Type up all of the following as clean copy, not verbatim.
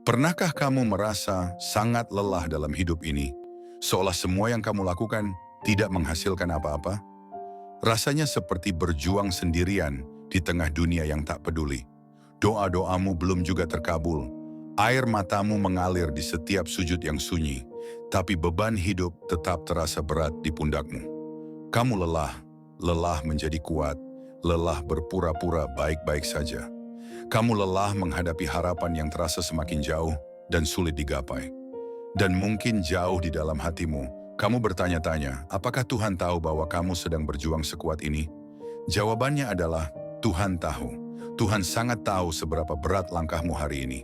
Pernahkah kamu merasa sangat lelah dalam hidup ini, seolah semua yang kamu lakukan tidak menghasilkan apa-apa? Rasanya seperti berjuang sendirian di tengah dunia yang tak peduli. Doa-doamu belum juga terkabul, air matamu mengalir di setiap sujud yang sunyi, tapi beban hidup tetap terasa berat di pundakmu. Kamu lelah, lelah menjadi kuat, lelah berpura-pura baik-baik saja. Kamu lelah menghadapi harapan yang terasa semakin jauh dan sulit digapai. Dan mungkin jauh di dalam hatimu, kamu bertanya-tanya, apakah Tuhan tahu bahwa kamu sedang berjuang sekuat ini? Jawabannya adalah, Tuhan tahu. Tuhan sangat tahu seberapa berat langkahmu hari ini.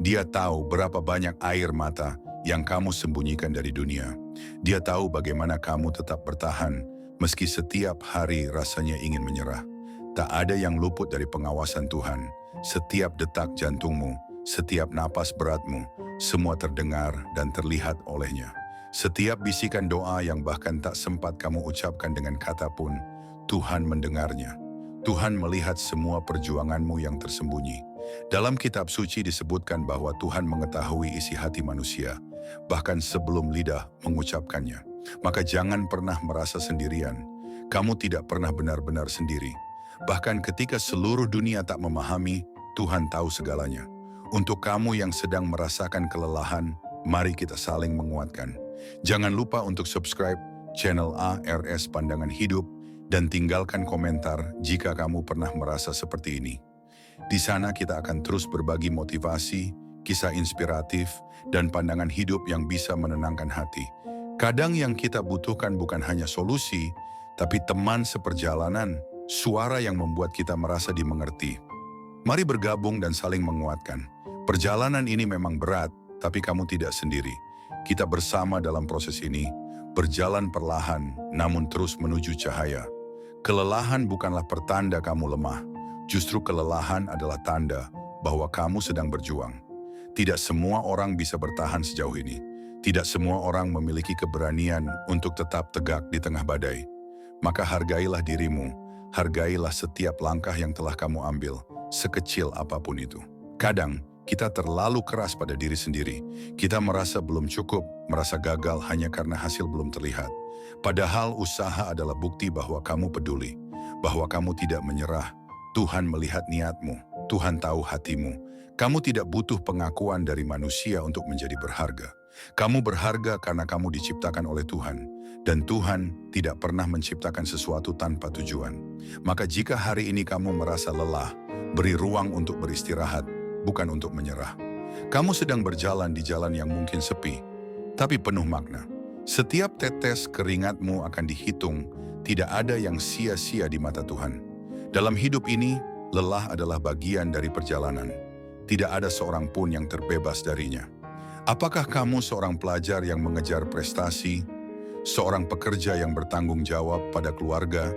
Dia tahu berapa banyak air mata yang kamu sembunyikan dari dunia. Dia tahu bagaimana kamu tetap bertahan, meski setiap hari rasanya ingin menyerah. Tak ada yang luput dari pengawasan Tuhan. Setiap detak jantungmu, setiap napas beratmu, semua terdengar dan terlihat olehnya. Setiap bisikan doa yang bahkan tak sempat kamu ucapkan dengan kata pun, Tuhan mendengarnya. Tuhan melihat semua perjuanganmu yang tersembunyi. Dalam kitab suci disebutkan bahwa Tuhan mengetahui isi hati manusia, bahkan sebelum lidah mengucapkannya. Maka jangan pernah merasa sendirian. Kamu tidak pernah benar-benar sendiri. Bahkan ketika seluruh dunia tak memahami, Tuhan tahu segalanya. Untuk kamu yang sedang merasakan kelelahan, mari kita saling menguatkan. Jangan lupa untuk subscribe channel ARS Pandangan Hidup dan tinggalkan komentar jika kamu pernah merasa seperti ini. Di sana kita akan terus berbagi motivasi, kisah inspiratif, dan pandangan hidup yang bisa menenangkan hati. Kadang yang kita butuhkan bukan hanya solusi, tapi teman seperjalanan, suara yang membuat kita merasa dimengerti. Mari bergabung dan saling menguatkan. Perjalanan ini memang berat, tapi kamu tidak sendiri. Kita bersama dalam proses ini, berjalan perlahan, namun terus menuju cahaya. Kelelahan bukanlah pertanda kamu lemah, justru kelelahan adalah tanda bahwa kamu sedang berjuang. Tidak semua orang bisa bertahan sejauh ini. Tidak semua orang memiliki keberanian untuk tetap tegak di tengah badai. Maka hargailah dirimu, hargailah setiap langkah yang telah kamu ambil, sekecil apapun itu. Kadang, kita terlalu keras pada diri sendiri. Kita merasa belum cukup, merasa gagal hanya karena hasil belum terlihat. Padahal usaha adalah bukti bahwa kamu peduli, bahwa kamu tidak menyerah. Tuhan melihat niatmu, Tuhan tahu hatimu. Kamu tidak butuh pengakuan dari manusia untuk menjadi berharga. Kamu berharga karena kamu diciptakan oleh Tuhan. Dan Tuhan tidak pernah menciptakan sesuatu tanpa tujuan. Maka jika hari ini kamu merasa lelah, beri ruang untuk beristirahat, bukan untuk menyerah. Kamu sedang berjalan di jalan yang mungkin sepi, tapi penuh makna. Setiap tetes keringatmu akan dihitung, tidak ada yang sia-sia di mata Tuhan. Dalam hidup ini, lelah adalah bagian dari perjalanan. Tidak ada seorang pun yang terbebas darinya. Apakah kamu seorang pelajar yang mengejar prestasi, seorang pekerja yang bertanggung jawab pada keluarga,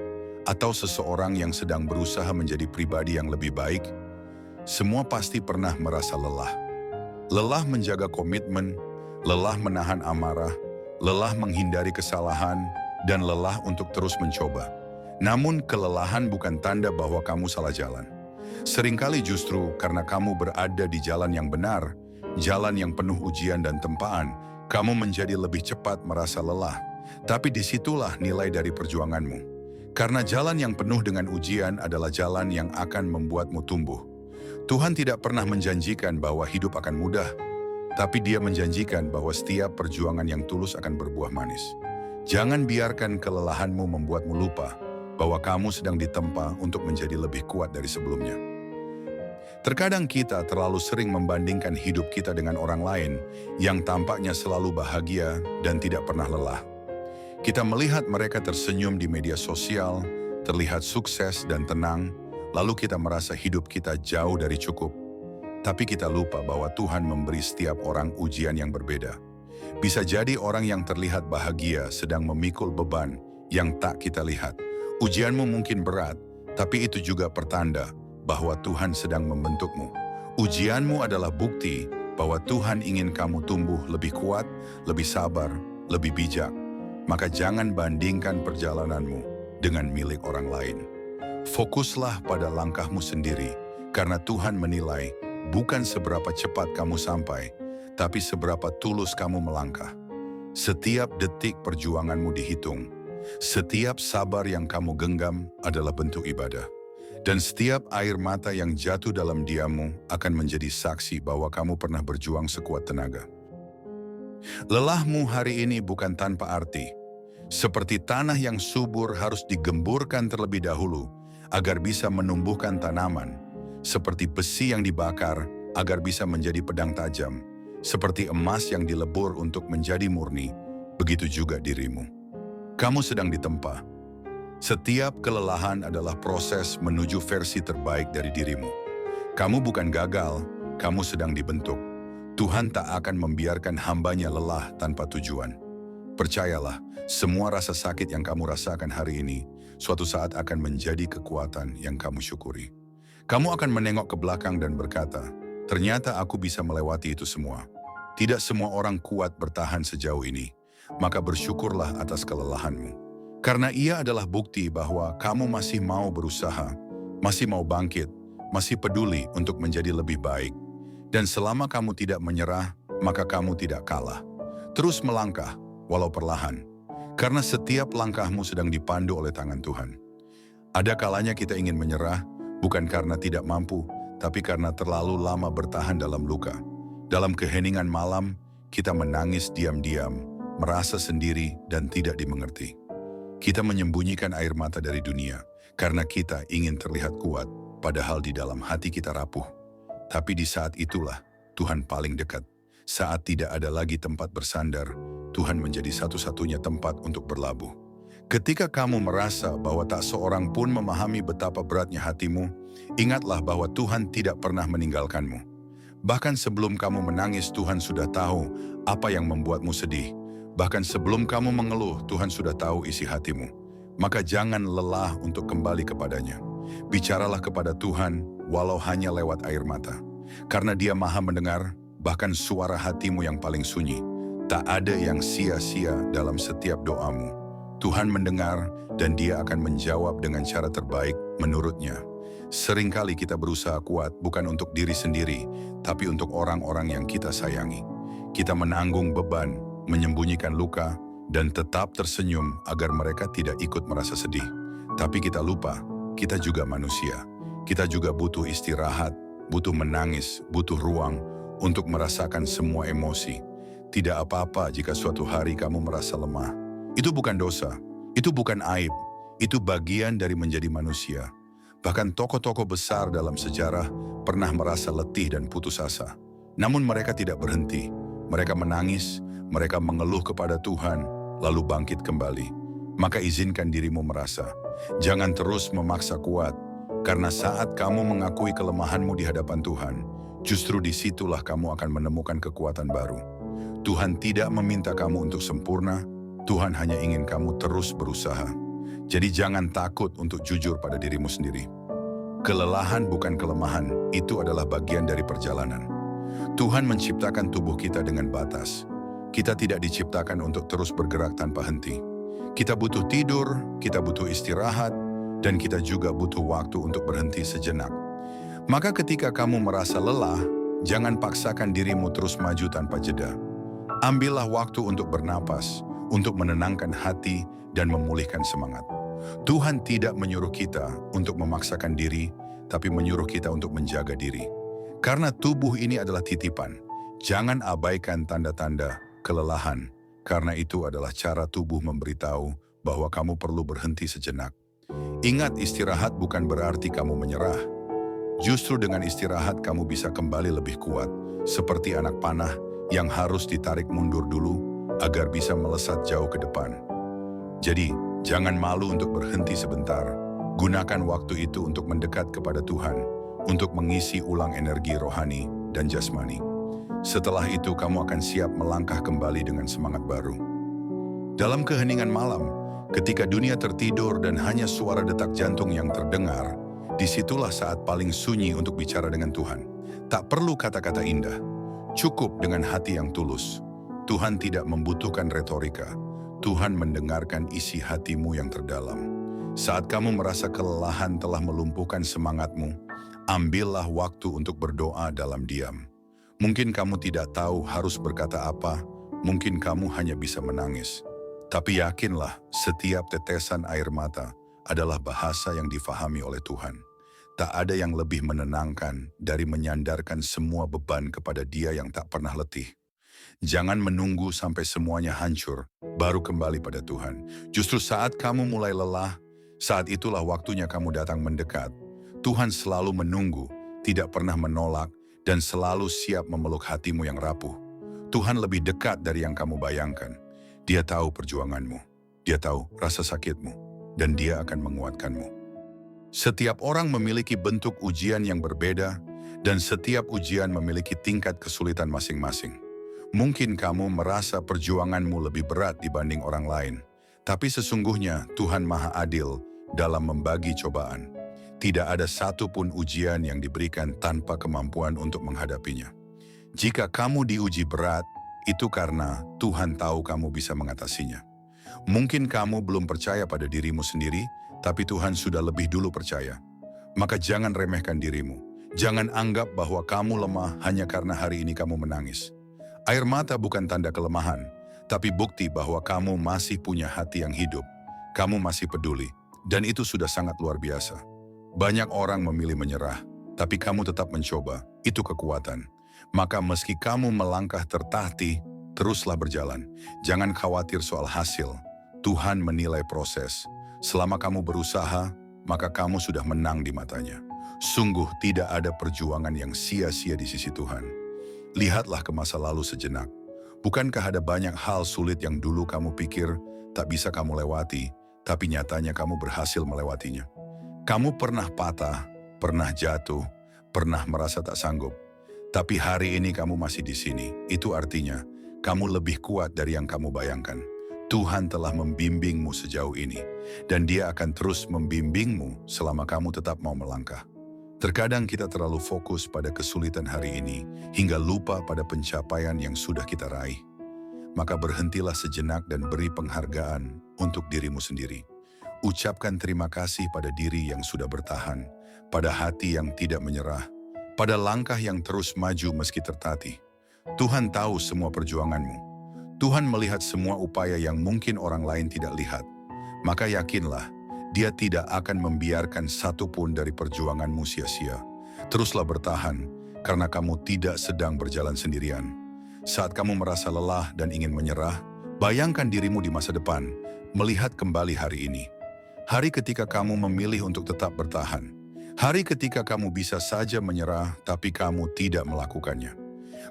atau seseorang yang sedang berusaha menjadi pribadi yang lebih baik? Semua pasti pernah merasa lelah. Lelah menjaga komitmen, lelah menahan amarah, lelah menghindari kesalahan, dan lelah untuk terus mencoba. Namun kelelahan bukan tanda bahwa kamu salah jalan. Seringkali justru karena kamu berada di jalan yang benar, jalan yang penuh ujian dan tempaan, kamu menjadi lebih cepat merasa lelah. Tapi disitulah nilai dari perjuanganmu. Karena jalan yang penuh dengan ujian adalah jalan yang akan membuatmu tumbuh. Tuhan tidak pernah menjanjikan bahwa hidup akan mudah, tapi Dia menjanjikan bahwa setiap perjuangan yang tulus akan berbuah manis. Jangan biarkan kelelahanmu membuatmu lupa bahwa kamu sedang ditempa untuk menjadi lebih kuat dari sebelumnya. Terkadang kita terlalu sering membandingkan hidup kita dengan orang lain yang tampaknya selalu bahagia dan tidak pernah lelah. Kita melihat mereka tersenyum di media sosial, terlihat sukses dan tenang, lalu kita merasa hidup kita jauh dari cukup. Tapi kita lupa bahwa Tuhan memberi setiap orang ujian yang berbeda. Bisa jadi orang yang terlihat bahagia sedang memikul beban yang tak kita lihat. Ujianmu mungkin berat, tapi itu juga pertanda bahwa Tuhan sedang membentukmu. Ujianmu adalah bukti bahwa Tuhan ingin kamu tumbuh lebih kuat, lebih sabar, lebih bijak. Maka jangan bandingkan perjalananmu dengan milik orang lain. Fokuslah pada langkahmu sendiri, karena Tuhan menilai bukan seberapa cepat kamu sampai, tapi seberapa tulus kamu melangkah. Setiap detik perjuanganmu dihitung. Setiap sabar yang kamu genggam adalah bentuk ibadah. Dan setiap air mata yang jatuh dalam diammu akan menjadi saksi bahwa kamu pernah berjuang sekuat tenaga. Lelahmu hari ini bukan tanpa arti. Seperti tanah yang subur harus digemburkan terlebih dahulu agar bisa menumbuhkan tanaman. Seperti besi yang dibakar agar bisa menjadi pedang tajam. Seperti emas yang dilebur untuk menjadi murni, begitu juga dirimu. Kamu sedang ditempa. Setiap kelelahan adalah proses menuju versi terbaik dari dirimu. Kamu bukan gagal, kamu sedang dibentuk. Tuhan tak akan membiarkan hambanya lelah tanpa tujuan. Percayalah, semua rasa sakit yang kamu rasakan hari ini, suatu saat akan menjadi kekuatan yang kamu syukuri. Kamu akan menengok ke belakang dan berkata, ternyata aku bisa melewati itu semua. Tidak semua orang kuat bertahan sejauh ini, maka bersyukurlah atas kelelahanmu. Karena ia adalah bukti bahwa kamu masih mau berusaha, masih mau bangkit, masih peduli untuk menjadi lebih baik. Dan selama kamu tidak menyerah, maka kamu tidak kalah. Terus melangkah, walau perlahan. Karena setiap langkahmu sedang dipandu oleh tangan Tuhan. Ada kalanya kita ingin menyerah, bukan karena tidak mampu, tapi karena terlalu lama bertahan dalam luka. Dalam keheningan malam, kita menangis diam-diam, merasa sendiri dan tidak dimengerti. Kita menyembunyikan air mata dari dunia, karena kita ingin terlihat kuat, padahal di dalam hati kita rapuh. Tapi di saat itulah Tuhan paling dekat. Saat tidak ada lagi tempat bersandar, Tuhan menjadi satu-satunya tempat untuk berlabuh. Ketika kamu merasa bahwa tak seorang pun memahami betapa beratnya hatimu, ingatlah bahwa Tuhan tidak pernah meninggalkanmu. Bahkan sebelum kamu menangis, Tuhan sudah tahu apa yang membuatmu sedih. Bahkan sebelum kamu mengeluh, Tuhan sudah tahu isi hatimu. Maka jangan lelah untuk kembali kepadanya. Bicaralah kepada Tuhan, walau hanya lewat air mata. Karena Dia Maha mendengar, bahkan suara hatimu yang paling sunyi. Tak ada yang sia-sia dalam setiap doamu. Tuhan mendengar dan Dia akan menjawab dengan cara terbaik menurut-Nya. Seringkali kita berusaha kuat bukan untuk diri sendiri, tapi untuk orang-orang yang kita sayangi. Kita menanggung beban, menyembunyikan luka, dan tetap tersenyum agar mereka tidak ikut merasa sedih. Tapi kita lupa, kita juga manusia. Kita juga butuh istirahat, butuh menangis, butuh ruang untuk merasakan semua emosi. Tidak apa-apa jika suatu hari kamu merasa lemah. Itu bukan dosa, itu bukan aib, itu bagian dari menjadi manusia. Bahkan tokoh-tokoh besar dalam sejarah pernah merasa letih dan putus asa. Namun mereka tidak berhenti. Mereka menangis, mereka mengeluh kepada Tuhan, lalu bangkit kembali. Maka izinkan dirimu merasa. Jangan terus memaksa kuat, karena saat kamu mengakui kelemahanmu di hadapan Tuhan, justru disitulah kamu akan menemukan kekuatan baru. Tuhan tidak meminta kamu untuk sempurna, Tuhan hanya ingin kamu terus berusaha. Jadi jangan takut untuk jujur pada dirimu sendiri. Kelelahan bukan kelemahan, itu adalah bagian dari perjalanan. Tuhan menciptakan tubuh kita dengan batas. Kita tidak diciptakan untuk terus bergerak tanpa henti. Kita butuh tidur, kita butuh istirahat, dan kita juga butuh waktu untuk berhenti sejenak. Maka ketika kamu merasa lelah, jangan paksakan dirimu terus maju tanpa jeda. Ambillah waktu untuk bernapas, untuk menenangkan hati dan memulihkan semangat. Tuhan tidak menyuruh kita untuk memaksakan diri, tapi menyuruh kita untuk menjaga diri. Karena tubuh ini adalah titipan, jangan abaikan tanda-tanda kelelahan, karena itu adalah cara tubuh memberitahu bahwa kamu perlu berhenti sejenak. Ingat, istirahat bukan berarti kamu menyerah. Justru dengan istirahat kamu bisa kembali lebih kuat, seperti anak panah yang harus ditarik mundur dulu agar bisa melesat jauh ke depan. Jadi, jangan malu untuk berhenti sebentar. Gunakan waktu itu untuk mendekat kepada Tuhan, untuk mengisi ulang energi rohani dan jasmani. Setelah itu kamu akan siap melangkah kembali dengan semangat baru. Dalam keheningan malam, ketika dunia tertidur dan hanya suara detak jantung yang terdengar, disitulah saat paling sunyi untuk bicara dengan Tuhan. Tak perlu kata-kata indah, cukup dengan hati yang tulus. Tuhan tidak membutuhkan retorika. Tuhan mendengarkan isi hatimu yang terdalam. Saat kamu merasa kelelahan telah melumpuhkan semangatmu, Ambillah waktu untuk berdoa dalam diam. Mungkin kamu tidak tahu harus berkata apa, mungkin kamu hanya bisa menangis. Tapi yakinlah, setiap tetesan air mata adalah bahasa yang difahami oleh Tuhan. Tak ada yang lebih menenangkan dari menyandarkan semua beban kepada Dia yang tak pernah letih. Jangan menunggu sampai semuanya hancur, baru kembali pada Tuhan. Justru saat kamu mulai lelah, saat itulah waktunya kamu datang mendekat. Tuhan selalu menunggu, tidak pernah menolak, dan selalu siap memeluk hatimu yang rapuh. Tuhan lebih dekat dari yang kamu bayangkan. Dia tahu perjuanganmu, Dia tahu rasa sakitmu, dan Dia akan menguatkanmu. Setiap orang memiliki bentuk ujian yang berbeda, dan setiap ujian memiliki tingkat kesulitan masing-masing. Mungkin kamu merasa perjuanganmu lebih berat dibanding orang lain, tapi sesungguhnya Tuhan Maha Adil dalam membagi cobaan. Tidak ada satupun ujian yang diberikan tanpa kemampuan untuk menghadapinya. Jika kamu diuji berat, itu karena Tuhan tahu kamu bisa mengatasinya. Mungkin kamu belum percaya pada dirimu sendiri, tapi Tuhan sudah lebih dulu percaya. Maka jangan remehkan dirimu. Jangan anggap bahwa kamu lemah hanya karena hari ini kamu menangis. Air mata bukan tanda kelemahan, tapi bukti bahwa kamu masih punya hati yang hidup. Kamu masih peduli, dan itu sudah sangat luar biasa. Banyak orang memilih menyerah, tapi kamu tetap mencoba. Itu kekuatan. Maka meski kamu melangkah tertatih, teruslah berjalan. Jangan khawatir soal hasil. Tuhan menilai proses. Selama kamu berusaha, maka kamu sudah menang di matanya. Sungguh tidak ada perjuangan yang sia-sia di sisi Tuhan. Lihatlah ke masa lalu sejenak. Bukankah ada banyak hal sulit yang dulu kamu pikir tak bisa kamu lewati, tapi nyatanya kamu berhasil melewatinya? Kamu pernah patah, pernah jatuh, pernah merasa tak sanggup. Tapi hari ini kamu masih di sini. Itu artinya kamu lebih kuat dari yang kamu bayangkan. Tuhan telah membimbingmu sejauh ini, dan Dia akan terus membimbingmu selama kamu tetap mau melangkah. Terkadang kita terlalu fokus pada kesulitan hari ini, hingga lupa pada pencapaian yang sudah kita raih. Maka berhentilah sejenak dan beri penghargaan untuk dirimu sendiri. Ucapkan terima kasih pada diri yang sudah bertahan, pada hati yang tidak menyerah, pada langkah yang terus maju meski tertatih. Tuhan tahu semua perjuanganmu. Tuhan melihat semua upaya yang mungkin orang lain tidak lihat. Maka yakinlah, Dia tidak akan membiarkan satupun dari perjuanganmu sia-sia. Teruslah bertahan, karena kamu tidak sedang berjalan sendirian. Saat kamu merasa lelah dan ingin menyerah, bayangkan dirimu di masa depan, melihat kembali hari ini. Hari ketika kamu memilih untuk tetap bertahan. Hari ketika kamu bisa saja menyerah, tapi kamu tidak melakukannya.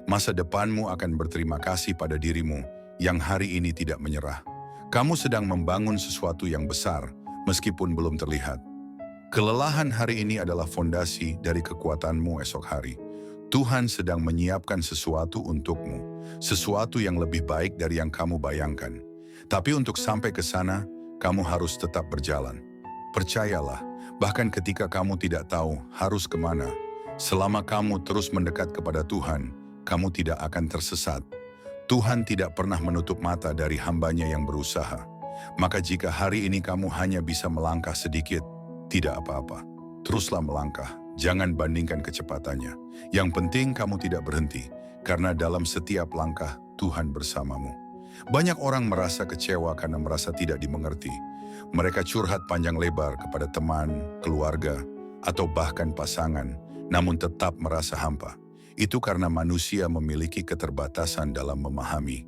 Masa depanmu akan berterima kasih pada dirimu yang hari ini tidak menyerah. Kamu sedang membangun sesuatu yang besar, meskipun belum terlihat. Kelelahan hari ini adalah fondasi dari kekuatanmu esok hari. Tuhan sedang menyiapkan sesuatu untukmu, sesuatu yang lebih baik dari yang kamu bayangkan. Tapi untuk sampai ke sana, kamu harus tetap berjalan. Percayalah, bahkan ketika kamu tidak tahu harus kemana, selama kamu terus mendekat kepada Tuhan, kamu tidak akan tersesat. Tuhan tidak pernah menutup mata dari hamba-Nya yang berusaha. Maka jika hari ini kamu hanya bisa melangkah sedikit, tidak apa-apa. Teruslah melangkah, jangan bandingkan kecepatannya. Yang penting kamu tidak berhenti, karena dalam setiap langkah Tuhan bersamamu. Banyak orang merasa kecewa karena merasa tidak dimengerti. Mereka curhat panjang lebar kepada teman, keluarga, atau bahkan pasangan, namun tetap merasa hampa. Itu karena manusia memiliki keterbatasan dalam memahami.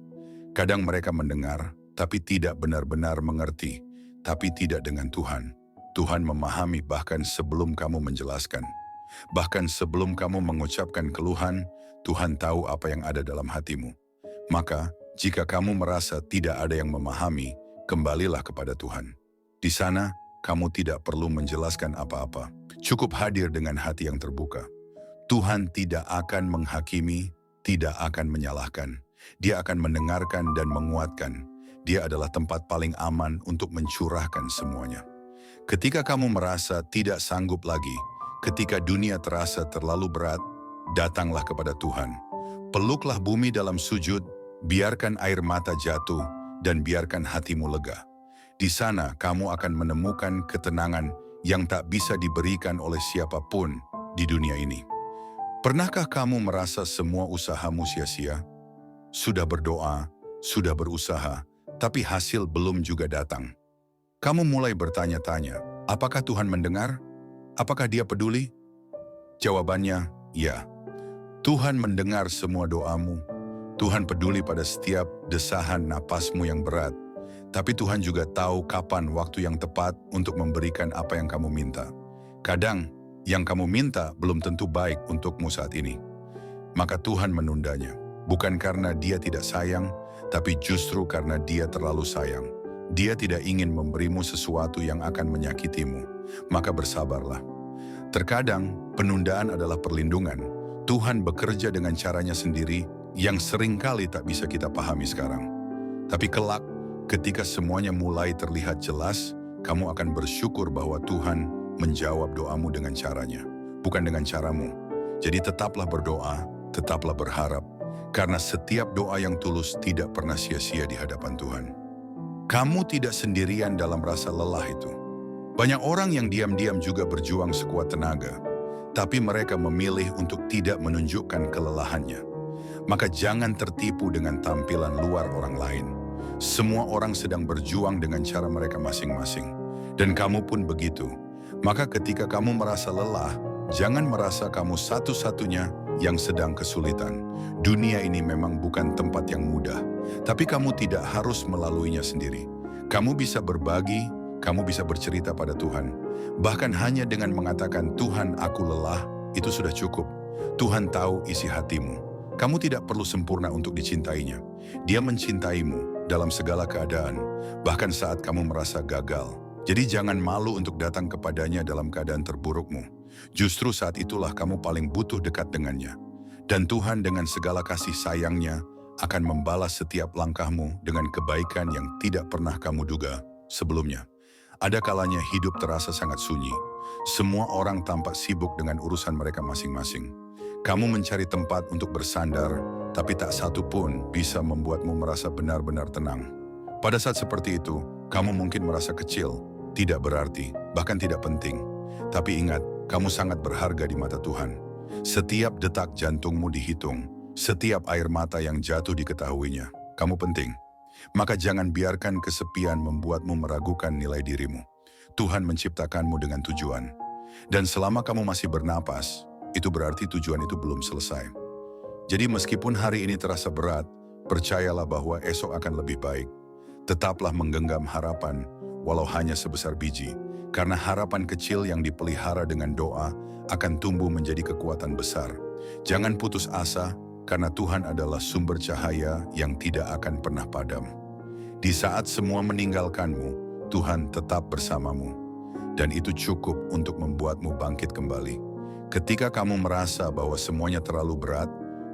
Kadang mereka mendengar, tapi tidak benar-benar mengerti, tapi tidak dengan Tuhan. Tuhan memahami bahkan sebelum kamu menjelaskan. Bahkan sebelum kamu mengucapkan keluhan, Tuhan tahu apa yang ada dalam hatimu. Maka, jika kamu merasa tidak ada yang memahami, kembalilah kepada Tuhan. Di sana, kamu tidak perlu menjelaskan apa-apa. Cukup hadir dengan hati yang terbuka. Tuhan tidak akan menghakimi, tidak akan menyalahkan. Dia akan mendengarkan dan menguatkan. Dia adalah tempat paling aman untuk mencurahkan semuanya. Ketika kamu merasa tidak sanggup lagi, ketika dunia terasa terlalu berat, datanglah kepada Tuhan. Peluklah bumi dalam sujud, biarkan air mata jatuh, dan biarkan hatimu lega. Di sana kamu akan menemukan ketenangan yang tak bisa diberikan oleh siapapun, di dunia ini. Pernahkah kamu merasa semua usahamu sia-sia? Sudah berdoa, sudah berusaha, tapi hasil belum juga datang. Kamu mulai bertanya-tanya, apakah Tuhan mendengar? Apakah Dia peduli? Jawabannya, ya. Tuhan mendengar semua doamu. Tuhan peduli pada setiap desahan napasmu yang berat. Tapi Tuhan juga tahu kapan waktu yang tepat untuk memberikan apa yang kamu minta. Kadang, yang kamu minta belum tentu baik untukmu saat ini. Maka Tuhan menundanya, bukan karena Dia tidak sayang, tapi justru karena Dia terlalu sayang. Dia tidak ingin memberimu sesuatu yang akan menyakitimu, maka bersabarlah. Terkadang, penundaan adalah perlindungan. Tuhan bekerja dengan caranya sendiri yang seringkali tak bisa kita pahami sekarang. Tapi kelak, ketika semuanya mulai terlihat jelas, kamu akan bersyukur bahwa Tuhan menjawab doamu dengan caranya, bukan dengan caramu. Jadi tetaplah berdoa, tetaplah berharap, karena setiap doa yang tulus tidak pernah sia-sia di hadapan Tuhan. Kamu tidak sendirian dalam rasa lelah itu. Banyak orang yang diam-diam juga berjuang sekuat tenaga, tapi mereka memilih untuk tidak menunjukkan kelelahannya. Maka jangan tertipu dengan tampilan luar orang lain. Semua orang sedang berjuang dengan cara mereka masing-masing, dan kamu pun begitu. Maka ketika kamu merasa lelah, jangan merasa kamu satu-satunya yang sedang kesulitan. Dunia ini memang bukan tempat yang mudah, tapi kamu tidak harus melaluinya sendiri. Kamu bisa berbagi, kamu bisa bercerita pada Tuhan. Bahkan hanya dengan mengatakan, Tuhan aku lelah, itu sudah cukup. Tuhan tahu isi hatimu. Kamu tidak perlu sempurna untuk dicintainya. Dia mencintaimu dalam segala keadaan, bahkan saat kamu merasa gagal. Jadi jangan malu untuk datang kepadanya dalam keadaan terburukmu. Justru saat itulah kamu paling butuh dekat dengannya. Dan Tuhan dengan segala kasih sayangnya akan membalas setiap langkahmu dengan kebaikan yang tidak pernah kamu duga sebelumnya. Ada kalanya hidup terasa sangat sunyi. Semua orang tampak sibuk dengan urusan mereka masing-masing. Kamu mencari tempat untuk bersandar, tapi tak satu pun bisa membuatmu merasa benar-benar tenang. Pada saat seperti itu, kamu mungkin merasa kecil, tidak berarti, bahkan tidak penting. Tapi ingat, kamu sangat berharga di mata Tuhan. Setiap detak jantungmu dihitung, setiap air mata yang jatuh diketahuinya. Kamu penting. Maka jangan biarkan kesepian membuatmu meragukan nilai dirimu. Tuhan menciptakanmu dengan tujuan. Dan selama kamu masih bernapas, itu berarti tujuan itu belum selesai. Jadi meskipun hari ini terasa berat, percayalah bahwa esok akan lebih baik. Tetaplah menggenggam harapan, walau hanya sebesar biji, karena harapan kecil yang dipelihara dengan doa akan tumbuh menjadi kekuatan besar. Jangan putus asa, karena Tuhan adalah sumber cahaya yang tidak akan pernah padam. Di saat semua meninggalkanmu, Tuhan tetap bersamamu, dan itu cukup untuk membuatmu bangkit kembali. Ketika kamu merasa bahwa semuanya terlalu berat,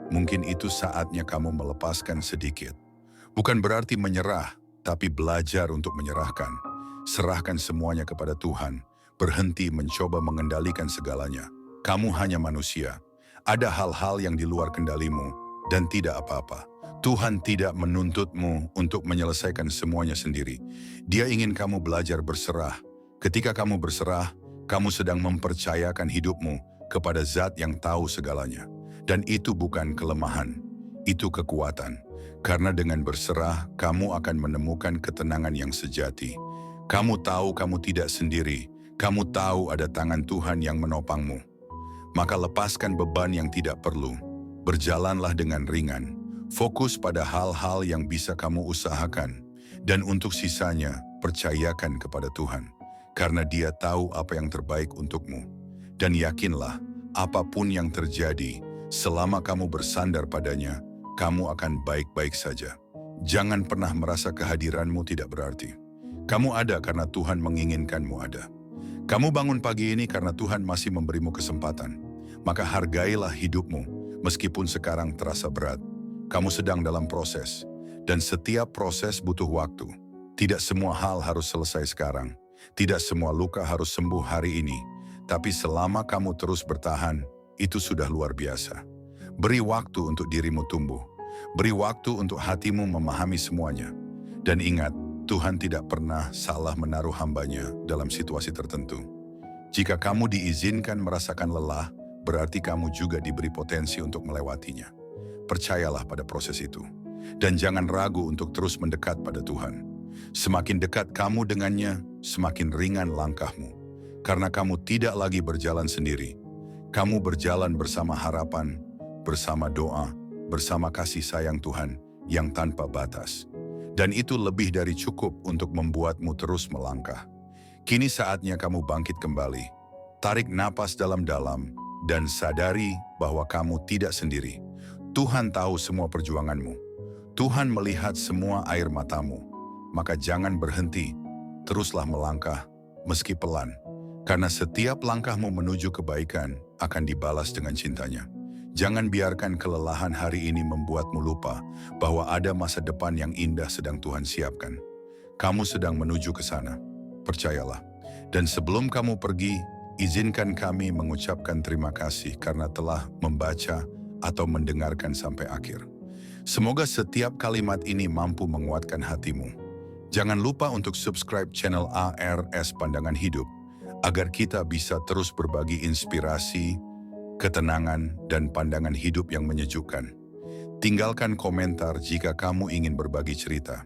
mungkin itu saatnya kamu melepaskan sedikit. Bukan berarti menyerah, tapi belajar untuk menyerahkan. Serahkan semuanya kepada Tuhan. Berhenti mencoba mengendalikan segalanya. Kamu hanya manusia. Ada hal-hal yang di luar kendalimu dan tidak apa-apa. Tuhan tidak menuntutmu untuk menyelesaikan semuanya sendiri. Dia ingin kamu belajar berserah. Ketika kamu berserah, kamu sedang mempercayakan hidupmu kepada Zat yang tahu segalanya. Dan itu bukan kelemahan, itu kekuatan. Karena dengan berserah, kamu akan menemukan ketenangan yang sejati. Kamu tahu kamu tidak sendiri. Kamu tahu ada tangan Tuhan yang menopangmu. Maka lepaskan beban yang tidak perlu. Berjalanlah dengan ringan. Fokus pada hal-hal yang bisa kamu usahakan. Dan untuk sisanya, percayakan kepada Tuhan. Karena Dia tahu apa yang terbaik untukmu. Dan yakinlah, apapun yang terjadi, selama kamu bersandar padanya, kamu akan baik-baik saja. Jangan pernah merasa kehadiranmu tidak berarti. Kamu ada karena Tuhan menginginkanmu ada. Kamu bangun pagi ini karena Tuhan masih memberimu kesempatan. Maka hargailah hidupmu, meskipun sekarang terasa berat. Kamu sedang dalam proses, dan setiap proses butuh waktu. Tidak semua hal harus selesai sekarang. Tidak semua luka harus sembuh hari ini. Tapi selama kamu terus bertahan, itu sudah luar biasa. Beri waktu untuk dirimu tumbuh. Beri waktu untuk hatimu memahami semuanya. Dan ingat, Tuhan tidak pernah salah menaruh hamba-Nya dalam situasi tertentu. Jika kamu diizinkan merasakan lelah, berarti kamu juga diberi potensi untuk melewatinya. Percayalah pada proses itu. Dan jangan ragu untuk terus mendekat pada Tuhan. Semakin dekat kamu dengannya, semakin ringan langkahmu. Karena kamu tidak lagi berjalan sendiri. Kamu berjalan bersama harapan, bersama doa, bersama kasih sayang Tuhan yang tanpa batas. Dan itu lebih dari cukup untuk membuatmu terus melangkah. Kini saatnya kamu bangkit kembali. Tarik napas dalam-dalam dan sadari bahwa kamu tidak sendiri. Tuhan tahu semua perjuanganmu. Tuhan melihat semua air matamu, maka jangan berhenti, teruslah melangkah, meski pelan. Karena setiap langkahmu menuju kebaikan akan dibalas dengan cintanya. Jangan biarkan kelelahan hari ini membuatmu lupa bahwa ada masa depan yang indah sedang Tuhan siapkan. Kamu sedang menuju ke sana, percayalah. Dan sebelum kamu pergi, izinkan kami mengucapkan terima kasih karena telah membaca atau mendengarkan sampai akhir. Semoga setiap kalimat ini mampu menguatkan hatimu. Jangan lupa untuk subscribe channel ARS Pandangan Hidup, agar kita bisa terus berbagi inspirasi, ketenangan, dan pandangan hidup yang menyejukkan. Tinggalkan komentar jika kamu ingin berbagi cerita.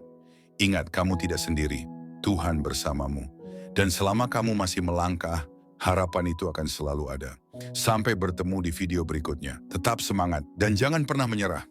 Ingat, kamu tidak sendiri, Tuhan bersamamu. Dan selama kamu masih melangkah, harapan itu akan selalu ada. Sampai bertemu di video berikutnya. Tetap semangat dan jangan pernah menyerah.